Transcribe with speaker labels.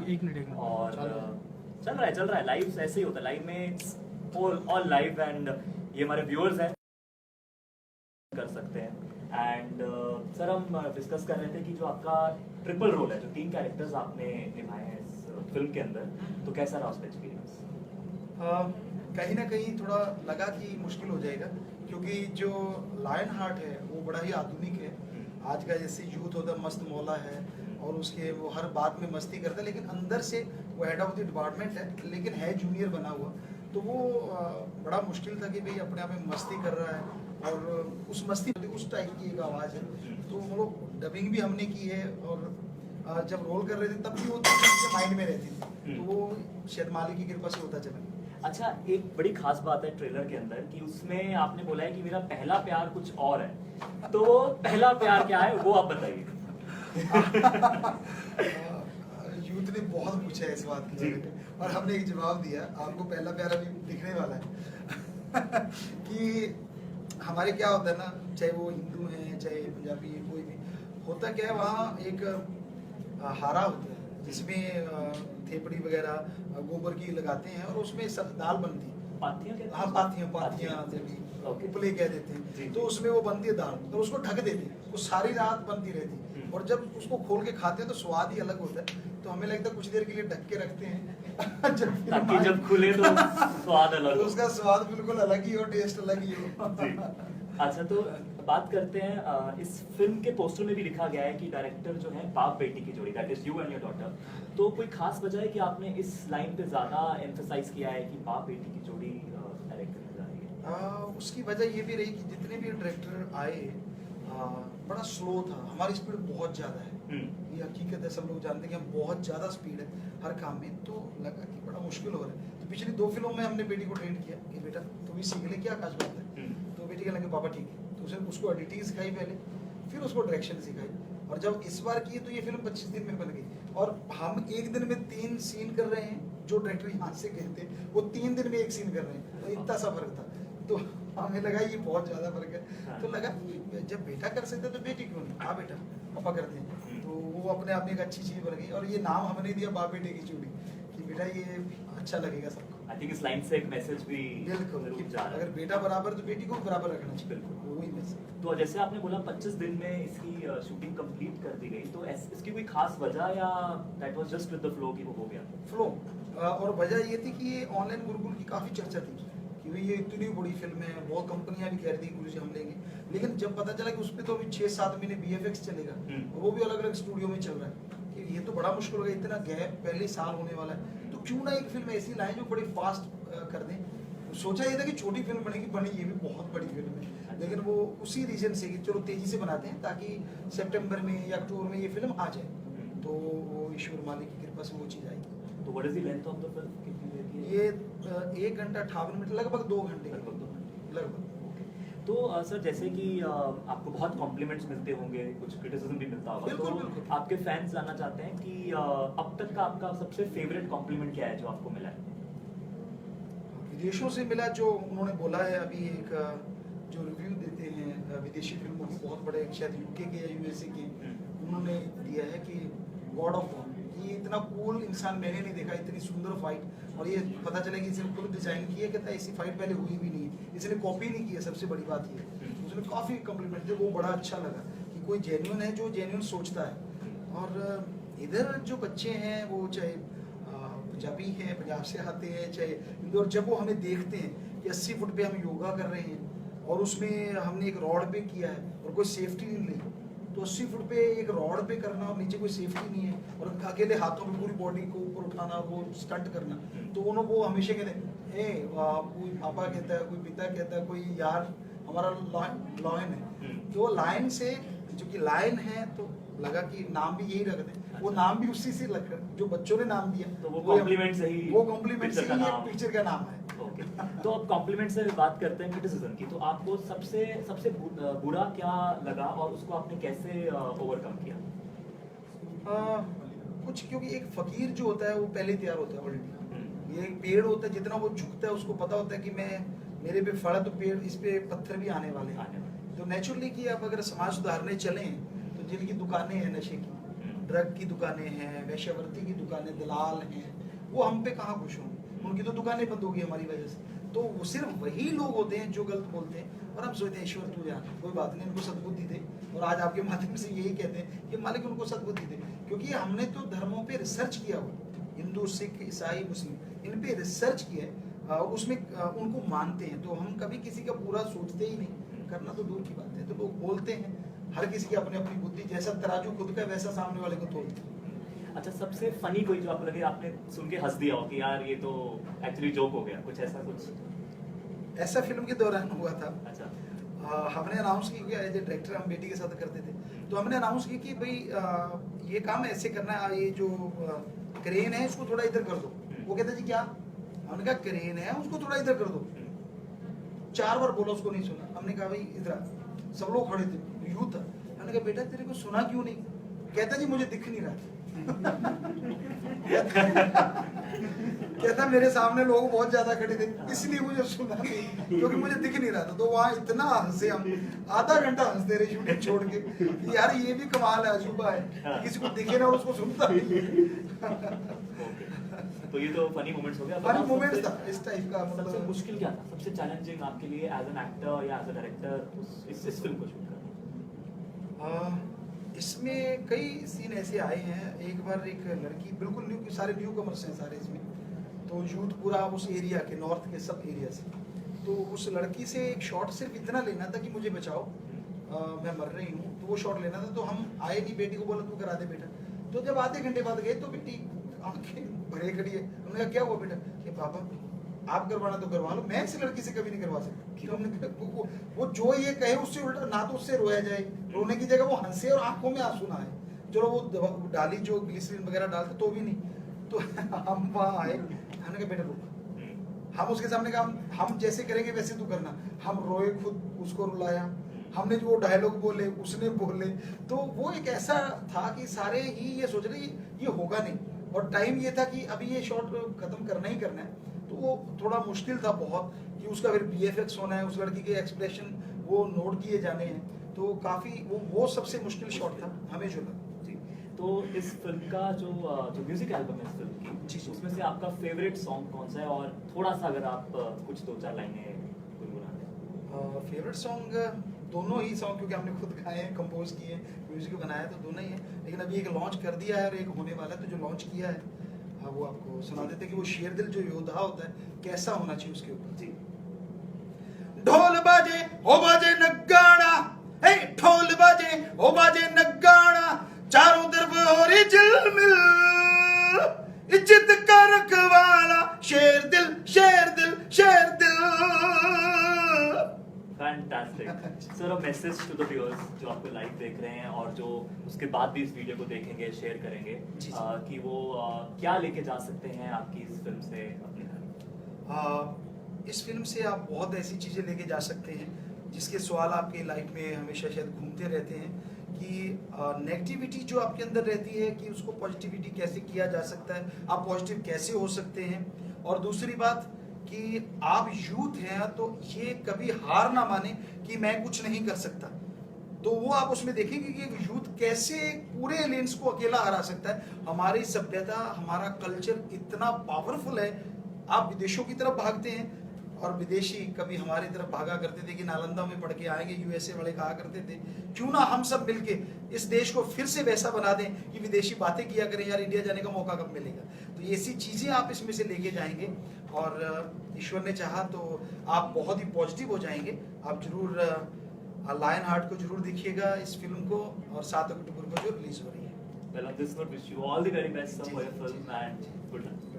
Speaker 1: एक मिनट
Speaker 2: और चल रहा है लाइव, ऐसे ही होता है लाइव में, ऑल लाइव। एंड ये हमारे व्यूअर्स हैं, कर सकते हैं। एंड सर हम डिस्कस कर रहे थे कि जो आपका ट्रिपल रोल है, जो 3 कैरेक्टर्स आपने निभाए हैं इस फिल्म के अंदर, तो कैसा रहा उसका एक्सपीरियंस?
Speaker 3: कहीं ना कहीं थोड़ा लगा कि मुश्किल हो जाएगा, क्योंकि जो लायन हार्ट है वो बड़ा ही आधुनिक है। आज का जैसे यूथ होता मस्त मौला है और उसके वो हर बात में मस्ती करता है, लेकिन अंदर से वो हेड ऑफ द डिपार्टमेंट है, लेकिन है जूनियर बना हुआ। तो वो बड़ा मुश्किल था कि भाई अपने आप में मस्ती कर रहा है और उस मस्ती उस टाइप की एक आवाज़ है। तो वो लोग डबिंग भी हमने की है और जब रोल कर रहे थे तब भी वो चीज़ें माइंड में रहती थी, तो वो शायद मालिक की कृपा से होता चला।
Speaker 2: अच्छा, एक बड़ी खास बात है ट्रेलर के अंदर कि उसमें आपने बोला है कि मेरा पहला प्यार कुछ और है, तो पहला प्यार क्या है वो आप बताइए।
Speaker 3: यूथ ने बहुत पूछा है इस बात के बारे में और हमने एक जवाब दिया, आपको पहला प्यार अभी दिखने वाला है। कि हमारे क्या होता है ना, चाहे वो हिंदू हैं चाहे पंजाबी है, कोई भी होता क्या है, वहाँ एक हारा होता है जिसमें थेपड़ी वगैरह गोबर की लगाते हैं और उसमें दाल बनती है। हाँ, पाथियाँ उपले कह देते हैं। तो उसमें वो बनती है दाल और उसको ढक देते हैं, वो सारी रात बनती रहती है और जब उसको खोल के खाते हैं तो स्वाद ही अलग होता है। तो हमें लगता है कुछ देर के लिए ढक के रखते हैं
Speaker 2: जब खुले तो स्वाद अलग,
Speaker 3: तो उसका स्वाद बिल्कुल अलग ही हो, टेस्ट अलग ही हो।
Speaker 2: अच्छा, तो बात करते हैं, इस फिल्म के पोस्टर में भी लिखा गया है कि डायरेक्टर जो है बाप बेटी की जोड़ी, that is you and your daughter. तो कोई खास वजह है कि आपने इस लाइन पे ज्यादा एम्फसाइज किया है कि बाप बेटी की जोड़ी डायरेक्टर की जा रही है?
Speaker 3: उसकी वजह ये भी रही कि जितने भी डायरेक्टर आए बड़ा स्लो था, हमारी स्पीड बहुत ज़्यादा है। ये हकीकत है, सब लोग जानते हैं कि हम बहुत ज़्यादा स्पीड है हर काम में। तो लगा कि बड़ा मुश्किल हो रहा है। तो पिछली 2 फिल्मों में हमने बेटी को ट्रेन किया कि बेटा तुम भी सीख ले, क्या खास बात है। तो बेटी कहने लगे पापा ठीक है, तो उसने उसको एडिटिंग सिखाई पहले, फिर उसको डायरेक्शन सिखाई और जब इस बार की तो ये फिल्म 25 दिन में बन गई। और हम एक दिन में 3 सीन कर रहे हैं, जो डायरेक्टर यहाँ से गए थे वो 3 दिन में 1 सीन कर रहे हैं। तो इतना सा फर्क था, तो हमें लगा ये बहुत ज़्यादा फर्क है। तो लगा जब बेटा कर सकते तो बेटी क्यों नहीं, हाँ बेटा पापा करते हैं। तो वो अपने आप में एक अच्छी चीज़ बन गई और ये नाम हमने दिया बाप बेटे की जोड़ी कि बेटा ये अच्छा लगेगा सबको।
Speaker 2: आई थिंक इस लाइन से एक मैसेज भी
Speaker 3: बिल्कुल, अगर बेटा बराबर तो बेटी को बराबर रखना चाहिए। बिल्कुल वही मैसेज।
Speaker 2: तो जैसे आपने बोला 25 दिन में इसकी शूटिंग कंप्लीट कर दी गई, तो इसकी कोई खास वजह या that was just with the flow कि वो हो गया
Speaker 3: फ्लो? और वजह ये थी कि ये ऑनलाइन गुरुकुल की काफ़ी चर्चा थी कि भाई ये इतनी बड़ी फिल्म है, बहुत कंपनियां भी कह रही थी गुरु जी हम लेंगे, लेकिन जब पता चला कि उस पर तो अभी 6-7 महीने VFX चलेगा और वो भी अलग अलग स्टूडियो में चल रहा है, कि ये तो बड़ा मुश्किल हो गया, इतना गैप पहले साल होने वाला है, तो क्यों ना एक फिल्म ऐसी लाएं जो बड़ी फास्ट कर दें। सोचा ये था कि छोटी फिल्म बनेगी, बनी ये भी बहुत बड़ी फिल्म है, लेकिन वो उसी रीजन से कि चलो तेजी से बनाते हैं ताकि सितंबर में या अक्टूबर में ये फिल्म आ जाए। तो वो ईश्वर मालिक की कृपा से वो चीज़ आई।
Speaker 2: तो what is the length of the film, कितनी देर की है?
Speaker 3: ये 1 घंटा 58 मिनट, लगभग 2 घंटे लगभग।
Speaker 2: तो सर जैसे कि आपको बहुत कॉम्प्लीमेंट्स मिलते होंगे, कुछ क्रिटिसिज्म भी मिलता होगा,
Speaker 3: बिल्कुल,
Speaker 2: तो
Speaker 3: बिल्कुल।
Speaker 2: आपके फैंस जानना चाहते हैं कि अब तक का आपका सबसे फेवरेट कॉम्प्लीमेंट क्या है जो आपको मिला है?
Speaker 3: विदेशों से मिला, जो उन्होंने बोला है अभी एक जो रिव्यू देते हैं विदेशी फिल्मों के बहुत बड़े, शायद UK के या USA के, उन्होंने दिया है कि गॉड ऑफ वॉर, ये इतना कूल इंसान मैंने नहीं देखा, इतनी सुंदर फाइट, और ये पता चला कि इसने खुद डिजाइन की है, कहता है ऐसी फाइट पहले हुई भी नहीं है, इसने कॉपी नहीं की है, सबसे बड़ी बात ये है। उसने काफ़ी कम्प्लीमेंट दिए, वो बड़ा अच्छा लगा कि कोई जेन्युइन है जो जेन्युइन सोचता है। और इधर जो बच्चे हैं वो चाहे पंजाबी हैं, पंजाब से आते हैं, चाहे हिंदू, और जब वो हमें देखते हैं कि 80 फुट पे हम योगा कर रहे हैं और उसमें हमने एक रॉड पे किया है और कोई सेफ्टी नहीं ली, तो 80 फुट पे एक रॉड पे करना और नीचे कोई सेफ्टी नहीं है और अकेले हाथों में पूरी बॉडी को ऊपर उठाना और वो स्टंट करना, तो वो हमेशा कहते हैं कोई पापा कहता है, कोई पिता कहता है, कोई यार हमारा लॉयन है। तो लायन से, जो कि लायन है, तो लगा कि नाम भी यही रख दें, वो नाम भी उसी से लग, जो बच्चों ने नाम दिया,
Speaker 2: तो वो कॉम्प्लीमेंट से ही,
Speaker 3: वो कॉम्प्लीमेंट से ही पिक्चर का नाम है।
Speaker 2: ओके, तो अब कॉम्प्लीमेंट से बात करते हैं क्रिटिसिज्म की, तो आपको सबसे बुरा क्या लगा और उसको आपने कैसे ओवरकम किया?
Speaker 3: कुछ, क्योंकि एक फकीर जो होता है वो पहले तैयार होता है ऑलरेडी। ये एक पेड़ होता है, जितना वो झुकता है उसको पता होता है कि मेरे पे फड़ा तो पेड़, इस पे पत्थर भी आने वाले हैं। तो नेचुरली कि अब अगर समाज सुधारने चलें तो जिनकी दुकानें हैं नशे की, ड्रग की दुकानें हैं, वैश्यावृत्ति की दुकानें, दलाल हैं, वो हम पे कहाँ खुश होंगे? उनकी तो दुकानें बंद होगी हमारी वजह से। तो वो सिर्फ वही लोग होते हैं जो गलत बोलते हैं, और हम सोचते हैं ईश्वर तू जान, कोई बात नहीं, उनको सद्बुद्धि दे। और आज आपके माध्यम से यही कहते हैं कि मालिक उनको सद्बुद्धि दे, क्योंकि हमने तो धर्मों पे रिसर्च किया हुआ, हिंदू, सिख, ईसाई, मुस्लिम, इन पे रिसर्च किया है, उसमें उनको मानते हैं। तो हम कभी किसी का पूरा सोचते ही नहीं, करना तो दूर की बात है। तो लोग बोलते हैं, हर किसी की अपनी अपनी बुद्धि, जैसा तराजू खुद का वैसा सामने वाले को तोलते हैं।
Speaker 2: अच्छा, सबसे फनी कोई जो आपको लगे, आपने सुन के हंस दिया हो कि यार ये तो एक्चुअली जोक हो गया, कुछ ऐसा कुछ?
Speaker 3: ऐसा फिल्म के दौरान हुआ था।
Speaker 2: अच्छा।
Speaker 3: हमने अनाउंस की, एज ए डायरेक्टर हम बेटी के साथ करते थे, तो हमने अनाउंस की कि भाई ये काम ऐसे करना है, ये जो क्रेन है इसको थोड़ा इधर कर दो। वो कहते जी क्या? हमने कहा क्रेन है उसको थोड़ा इधर कर दो। 4 बार बोला, उसको नहीं सुना। हमने कहा भाई इधर आ। सब लोग खड़े थे, यूथ था। हमने कहा बेटा तेरे को सुना क्यों नहीं? कहता जी मुझे दिख नहीं रहा। कहता मेरे सामने लोग बहुत ज्यादा खड़े थे, इसलिए मुझे सुना नहीं, क्योंकि मुझे दिख नहीं रहा था। तो वहाँ इतना हंसे हम, आधा घंटा हंसते रहे शूटिंग छोड़ के कि यार ये भी कमाल है, अजूबा है, किसी को दिखे ना और उसको सुनता नहीं।
Speaker 2: तो ये तो फनी मोमेंट्स हो गया।
Speaker 3: फनी मोमेंट्स था इस टाइप का।
Speaker 2: सबसे
Speaker 3: मतलब
Speaker 2: मुश्किल क्या था, सबसे चैलेंजिंग आपके लिए एज एन एक्टर या एज अ डायरेक्टर इस फिल्म को शूट करना?
Speaker 3: इसमें कई सीन ऐसे आए हैं। एक बार एक लड़की, बिल्कुल न्यू, सारे न्यू कमर्स हैं सारे इसमें, तो यूथ पूरा उस एरिया के, नॉर्थ के सब एरिया से। तो उस लड़की से एक शॉट सिर्फ इतना लेना था कि मुझे बचाओ, मैं मर रही हूँ, तो वो शॉट लेना था। तो हम आए नहीं, बेटी को बोला तू करा दे बेटा। तो जब आधे घंटे बाद गए तो बेटी आंखें भरे खड़ी है। हमने कहा क्या हुआ बेटा? कि पापा आप करवाना तो करवा लो, मैं इस लड़की से कभी नहीं करवा सकता। तो हमने कहा वो जो ये कहे उससे उल्टा, ना तो उससे रोया जाए, रोने की जगह वो हंसे और आंखों में आंसू ना आए। चलो वो डाली जो ग्लिसरीन वगैरह डालते तो भी नहीं। तो हम वहाँ आए, हमने कहा बेटा रुक। हम उसके सामने कहा हम जैसे करेंगे वैसे तू करना। हम रोए, खुद उसको रुलाया, हमने जो डायलॉग बोले उसने बोले। तो वो एक ऐसा था कि सारे ही ये सोच रहे ये होगा नहीं, और टाइम ये था कि अभी ये शॉट खत्म करना ही करना है। तो वो थोड़ा मुश्किल था बहुत, कि उसका फिर VFX होना है, उस लड़की के एक्सप्रेशन वो नोट किए जाने हैं। तो काफ़ी वो सबसे मुश्किल शॉट था हमें जो लगा।
Speaker 2: जी। तो इस फिल्म का जो म्यूजिक एल्बम है इस फिल्म की,
Speaker 3: जी।
Speaker 2: उसमें से आपका फेवरेट सॉन्ग कौन सा है? और थोड़ा सा अगर आप कुछ 2-4 लाइनें गुनगुना दें।
Speaker 3: फेवरेट सॉन्ग दोनों ही सॉन्ग, क्योंकि हमने खुद गाए हैं, कंपोज किए, म्यूजिक बनाया, तो दोनों ही है। लेकिन अभी एक लॉन्च कर दिया है और एक होने वाला है। तो जो लॉन्च किया है वो आपको सुना देते हैं कि वो शेर दिल जो योद्धा होता है कैसा होना चाहिए उसके ऊपर।
Speaker 2: जी।
Speaker 3: ढोल बाजे हो बाजे नगाड़ा, हे ढोल बाजे हो बाजे नगाड़ा, चारों तरफ हो रही चिलमिल, इज्जत का रखवाला शेर दिल, शेर दिल, शेर दिल।
Speaker 2: Fantastic sir. A message to the viewers जो आपको लाइव देख रहे हैं और जो उसके बाद भी इस वीडियो को देखेंगे, शेयर करेंगे, कि वो क्या लेके जा सकते हैं आपकी इस फिल्म से अपने घर?
Speaker 3: इस फिल्म से आप बहुत ऐसी चीज़ें लेके जा सकते हैं जिसके सवाल आपके लाइफ में हमेशा शायद घूमते रहते हैं, कि नेगेटिविटी जो आपके अंदर रहती है कि उसको पॉजिटिविटी कैसे किया जा सकता है, आप पॉजिटिव कैसे हो सकते हैं। और दूसरी बात कि आप यूथ हैं तो ये कभी हार ना माने कि मैं कुछ नहीं कर सकता। तो वो आप उसमें देखेंगे कि एक यूथ कैसे पूरे एलियंस को अकेला हरा सकता है। हमारी सभ्यता, हमारा कल्चर इतना पावरफुल है। आप विदेशों की तरफ भागते हैं और विदेशी कभी हमारी तरफ भागा करते थे कि नालंदा में पढ़ के आएंगे, USA वाले कहा करते थे क्यों ना हम सब मिलके इस देश को फिर से वैसा बना दें कि विदेशी बातें किया करें, यार इंडिया जाने का मौका कब मिलेगा। तो ये ऐसी चीज़ें आप इसमें से लेके जाएंगे और ईश्वर ने चाहा तो आप बहुत ही पॉजिटिव हो जाएंगे। आप जरूर लायन हार्ट को जरूर देखिएगा इस फिल्म को, और 7 अक्टूबर को जो रिलीज हो रही है।
Speaker 2: Well, on this note, wish you all the very best for your film and good luck.